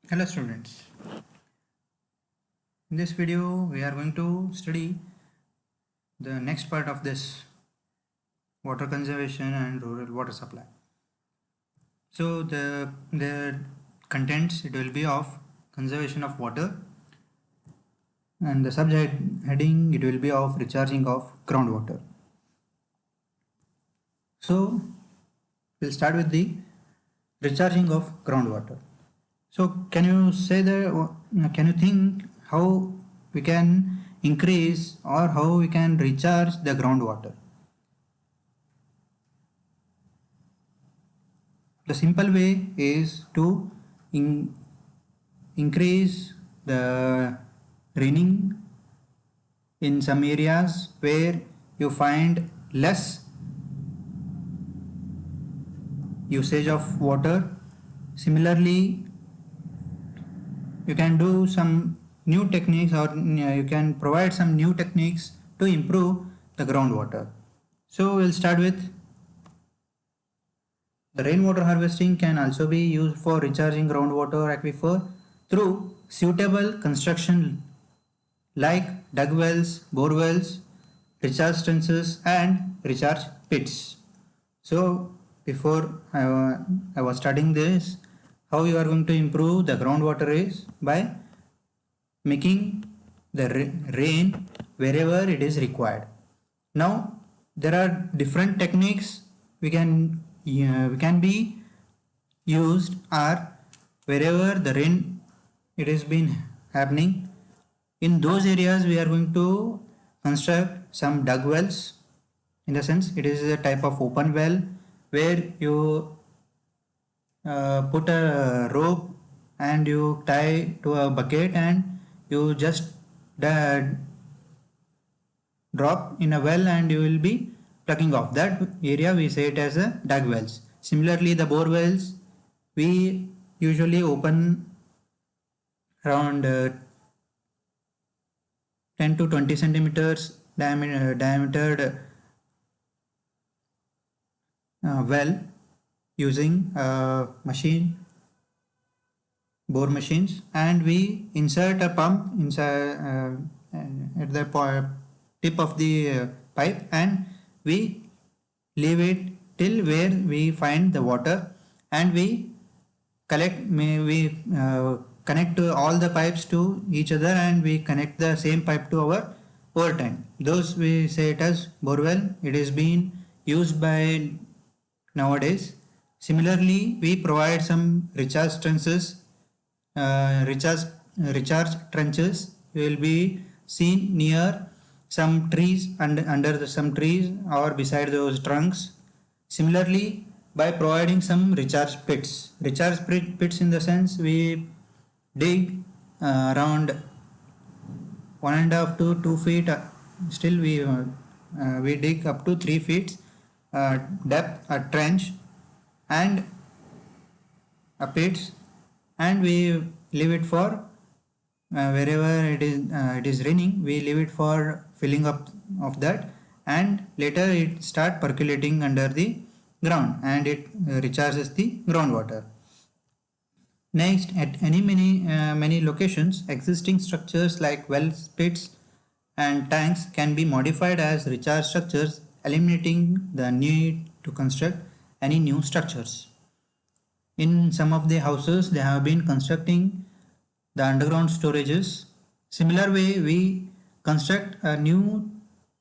Hello students, in this video we are going to study the next part of this water conservation and rural water supply. So the contents, it will be of conservation of water, and the subject heading, it will be of recharging of groundwater. So we'll start with the recharging of groundwater. So can you think how we can increase or how we can recharge the groundwater? The simple way is to increase the raining in some areas where you find less usage of water. Similarly, you can do some new techniques, or you can provide some new techniques to improve the groundwater. So we'll start with the rainwater harvesting can also be used for recharging groundwater aquifer through suitable construction like dug wells, bore wells, recharge trenches and recharge pits. So before I was studying this, how you are going to improve the groundwater is by making the rain wherever it is required. Now there are different techniques we can be used, are wherever the rain it has been happening, in those areas we are going to construct some dug wells. In the sense, it is a type of open well where you put a rope and you tie to a bucket and you just drop in a well and you will be plugging off. That area we say it as a dug wells. Similarly, the bore wells we usually open around 10 to 20 centimeters diameter well using bore machines, and we insert a pump inside at the tip of the pipe, and we leave it till where we find the water, and we connect all the pipes to each other, and we connect the same pipe to our over tank. Those we say it as borewell. It is being used by nowadays. Similarly, we provide some recharge trenches. Recharge trenches will be seen near some trees and under some trees or beside those trunks. Similarly, by providing some recharge pits. Recharge pits in the sense we dig around 1.5 to 2 feet. Still we dig up to 3 feet depth a trench and a pits, and we leave it for wherever it is raining, we leave it for filling up of that, and later it start percolating under the ground and it recharges the groundwater. Next, at many locations, existing structures like wells, pits and tanks can be modified as recharge structures, eliminating the need to construct any new structures. In some of the houses, they have been constructing the underground storages. Similar way, we construct a new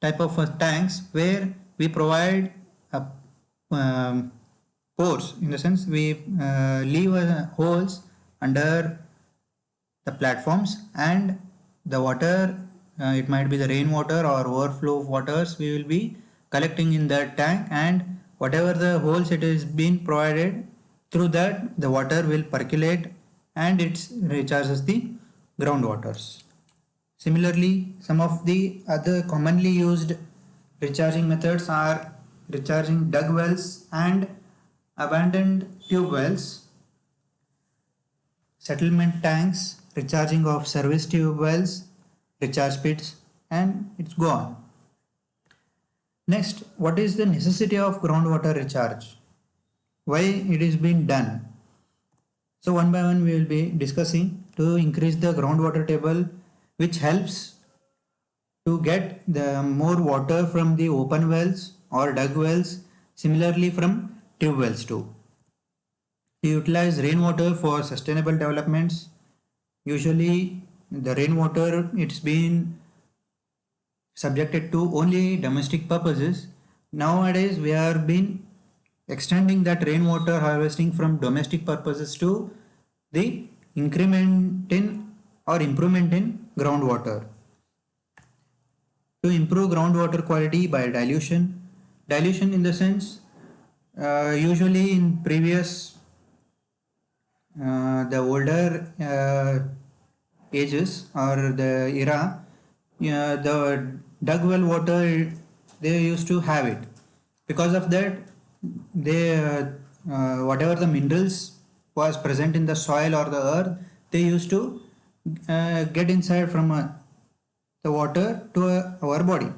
type of tanks where we provide pores. In the sense, we leave holes under the platforms, and the water, it might be the rainwater or overflow of waters, we will be collecting in that tank, and whatever the holes it is being provided, through that the water will percolate and it recharges the groundwaters. Similarly, some of the other commonly used recharging methods are recharging dug wells and abandoned tube wells, settlement tanks, recharging of service tube wells, recharge pits, and it's gone. Next, what is the necessity of groundwater recharge? Why it is being done? So one by one we will be discussing to increase the groundwater table, which helps to get the more water from the open wells or dug wells, similarly from tube wells too. To utilize rainwater for sustainable developments. Usually the rainwater, it's been subjected to only domestic purposes. Nowadays we are been extending that rainwater harvesting from domestic purposes to the increment in or improvement in groundwater. To improve groundwater quality by dilution in the sense, usually in previous the older ages or the era, the dug well water, they used to have it. Because of that, they whatever the minerals was present in the soil or the earth, they used to get inside from the water to our body.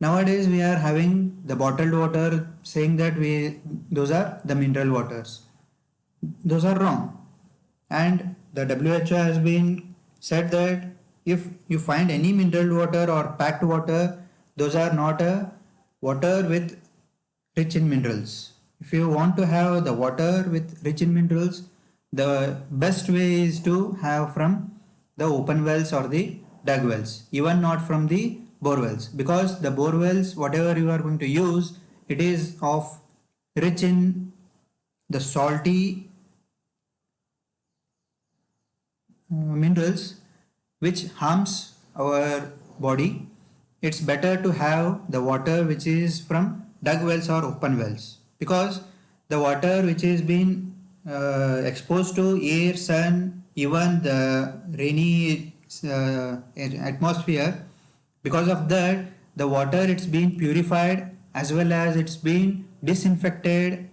Nowadays we are having the bottled water, saying that those are the mineral waters. Those are wrong. And the WHO has been said that if you find any mineral water or packed water, those are not a water with rich in minerals. If you want to have the water with rich in minerals, the best way is to have from the open wells or the dug wells, even not from the bore wells, because the bore wells, whatever you are going to use, it is of rich in the salty minerals which harms our body. It's better to have the water which is from dug wells or open wells, because the water which is been exposed to air, sun, even the rainy atmosphere, because of that the water, it's been purified as well as it's been disinfected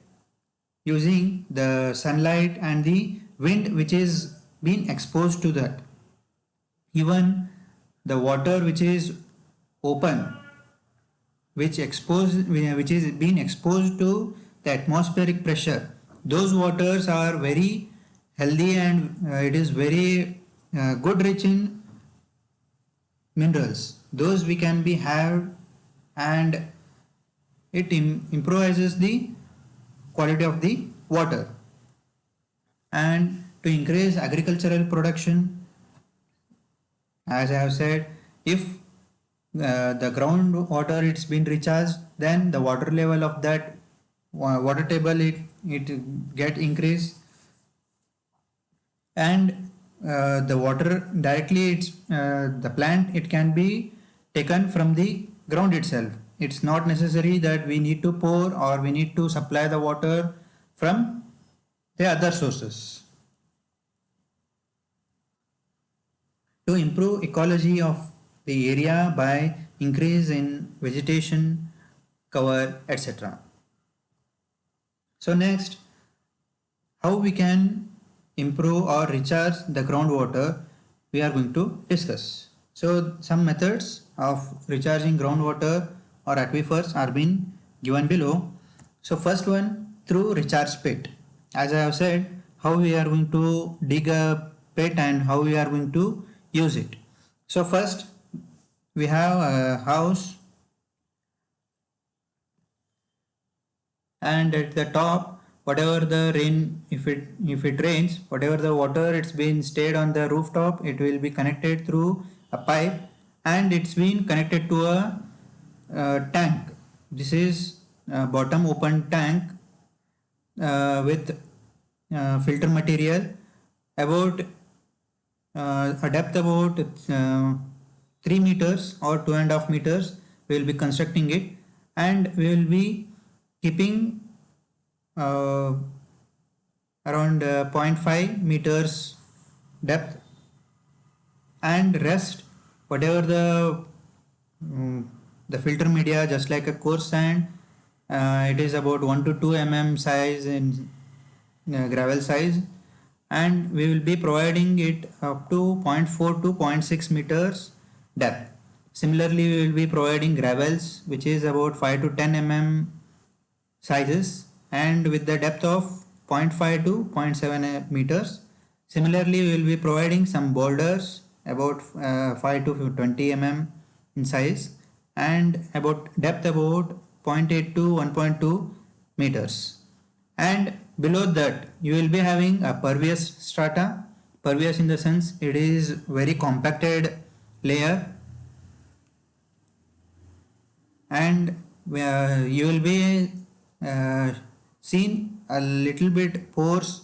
using the sunlight and the wind which is been exposed to that. Even the water which is open, which is being exposed to the atmospheric pressure, those waters are very healthy and it is very good rich in minerals. Those we can be had, and it improvises the quality of the water. And to increase agricultural production, as I have said, if the groundwater it's been recharged, then the water level of that water table it get increased, and the water directly it's the plant, it can be taken from the ground itself. It's not necessary that we need to pour or we need to supply the water from the other sources. To improve ecology of the area by increase in vegetation cover, etc. So next, how we can improve or recharge the groundwater, we are going to discuss. So some methods of recharging groundwater or aquifers are being given below. So first one, through recharge pit. As I have said, how we are going to dig a pit and how we are going to use it. So first we have a house, and at the top, whatever the rain, if it rains, whatever the water it's been stayed on the rooftop, it will be connected through a pipe, and it's been connected to a tank. This is a bottom open tank with filter material about a depth about 3 meters or 2.5 meters. We will be constructing it, and we will be keeping around 0.5 meters depth, and rest whatever the filter media, just like a coarse sand, it is about 1 to 2 mm size in gravel size, and we will be providing it up to 0.4 to 0.6 meters depth. Similarly, we will be providing gravels which is about 5 to 10 mm sizes, and with the depth of 0.5 to 0.7 meters. Similarly, we will be providing some boulders about 5 to 20 in size and about depth about 0.8 to 1.2 meters. And below that you will be having a pervious strata. Pervious in the sense it is very compacted layer, and you will be seen a little bit pores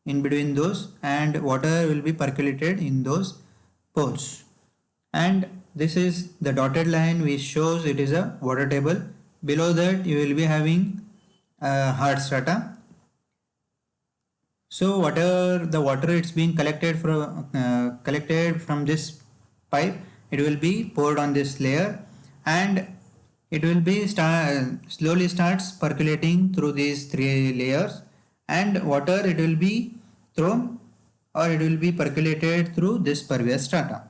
in between those, and water will be percolated in those pores. And this is the dotted line which shows it is a water table. Below that you will be having hard strata. So whatever the water it's being collected from this pipe, it will be poured on this layer, and it will be slowly starts percolating through these three layers, and water it will be thrown or it will be percolated through this pervious strata.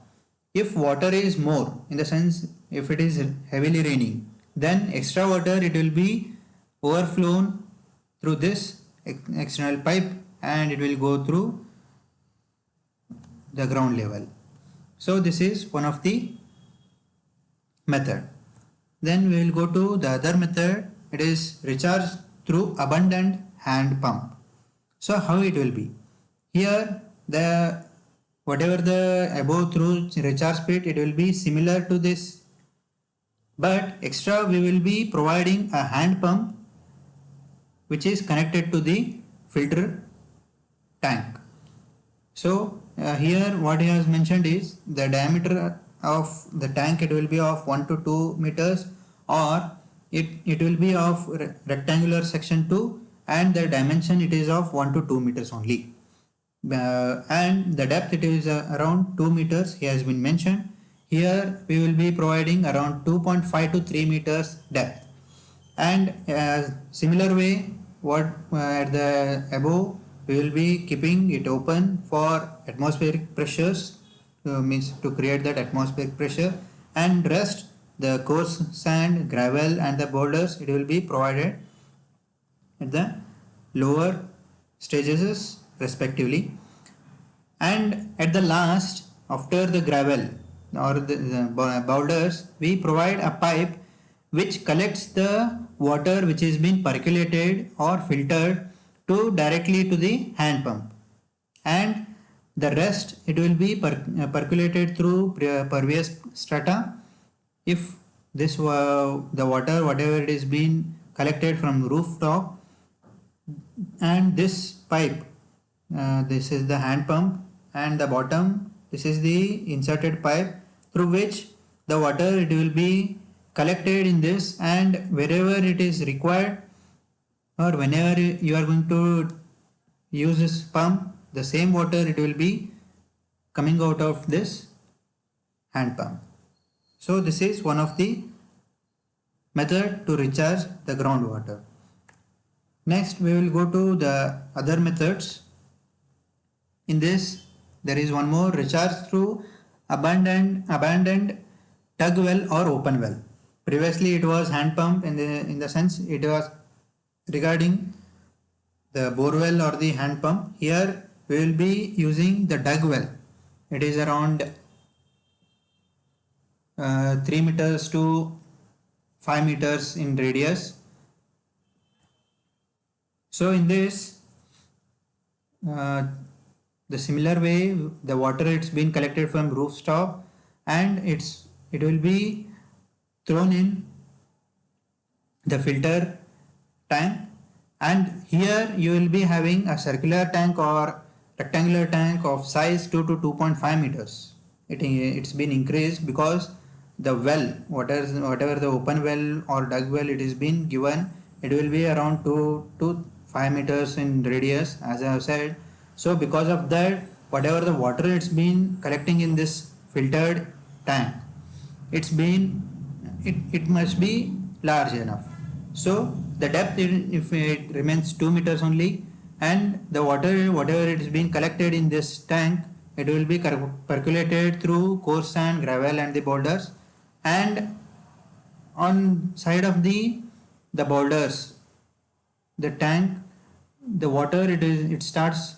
If water is more, in the sense if it is heavily raining, then extra water it will be overflown through this external pipe and it will go through the ground level. So this is one of the method. Then we will go to the other method. It is recharge through abundant hand pump. So how it will be? Here the whatever the above through recharge pit, it will be similar to this, but extra we will be providing a hand pump which is connected to the filter tank. So here what he has mentioned is the diameter of the tank, it will be of 1 to 2 meters, or it will be of rectangular section 2, and the dimension it is of 1 to 2 meters only. And the depth it is around 2 meters he has been mentioned. Here we will be providing around 2.5 to 3 meters depth. And similar way what at the above we will be keeping it open for atmospheric pressures, means to create that atmospheric pressure, and rest the coarse sand, gravel and the boulders it will be provided at the lower stages respectively. And at the last, after the gravel or the boulders, we provide a pipe which collects the water which is being percolated or filtered to directly to the hand pump, and the rest it will be percolated through pervious strata. If this the water whatever it is being collected from rooftop, and this pipe, this is the hand pump, and the bottom this is the inserted pipe through which the water it will be collected in this, and wherever it is required or whenever you are going to use this pump, the same water it will be coming out of this hand pump. So this is one of the method to recharge the groundwater. Next we will go to the other methods. In this there is one more, recharge through abandoned tug well or open well. Previously it was hand pump in the sense it was regarding the bore well or the hand pump. Here we will be using the dug well. It is around 3 meters to 5 meters in radius. So in this the similar way the water it's been collected from rooftop, and it will be thrown in the filter tank, and here you will be having a circular tank or rectangular tank of size 2 to 2.5 meters. It's been increased because the well, whatever the open well or dug well it is been given, it will be around 2 to 5 meters in radius as I have said. So because of that, whatever the water it's been collecting in this filtered tank, it must be large enough. So the depth if it remains 2 meters only, and the water whatever it is being collected in this tank, it will be percolated through coarse sand, gravel and the boulders, and on side of the boulders the tank the water it starts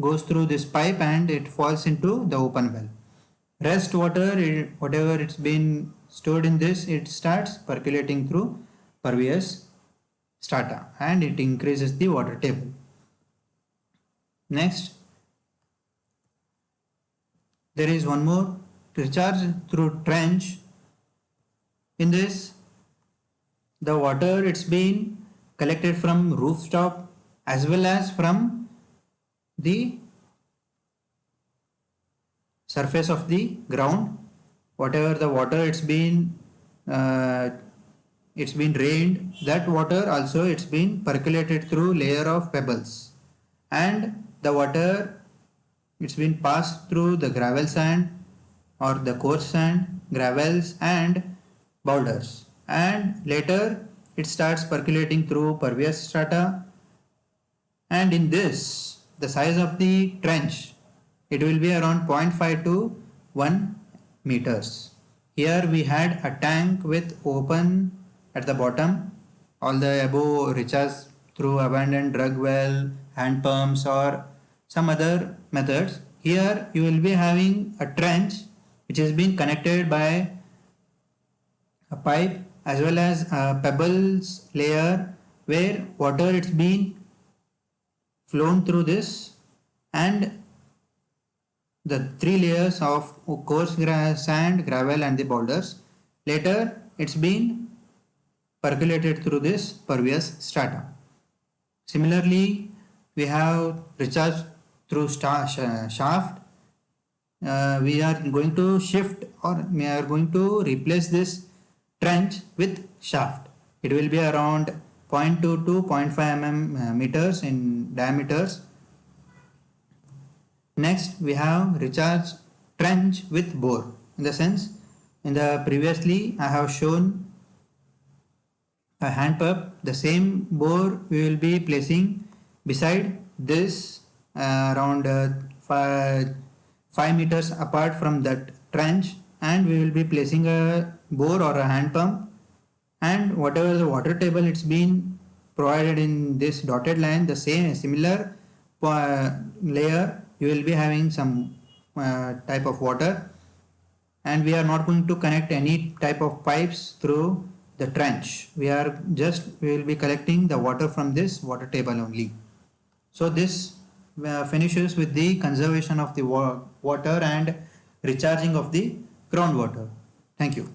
goes through this pipe and it falls into the open well. Rest water, whatever it's been stored in this, it starts percolating through pervious strata and it increases the water table. Next, there is one more, recharge through trench. In this, the water it's been collected from rooftop as well as from the surface of the ground. Whatever the water it's been rained, that water also it's been percolated through layer of pebbles, and the water it's been passed through the gravel sand or the coarse sand, gravels and boulders, and later it starts percolating through pervious strata. And in this, the size of the trench, it will be around 0.5 to 1 meters. Here we had a tank with open at the bottom. All the above recharge through abandoned drug well, hand pumps or some other methods. Here you will be having a trench which has been connected by a pipe as well as a pebbles layer where water it's been flown through this, and the three layers of coarse sand, gravel and the boulders. Later it's been percolated through this pervious strata. Similarly, we have recharge through shaft. We are going to shift or we are going to replace this trench with shaft. It will be around 0.2 to 0.5 meters in diameters. Next, we have recharge trench with bore. In the sense, in the previously I have shown a hand pump. The same bore we will be placing beside this around 5 meters apart from that trench, and we will be placing a bore or a hand pump, and whatever the water table it's been provided in this dotted line, the same similar layer you will be having some type of water, and we are not going to connect any type of pipes through the trench. We will be collecting the water from this water table only. So this finishes with the conservation of the water and recharging of the groundwater. Thank you.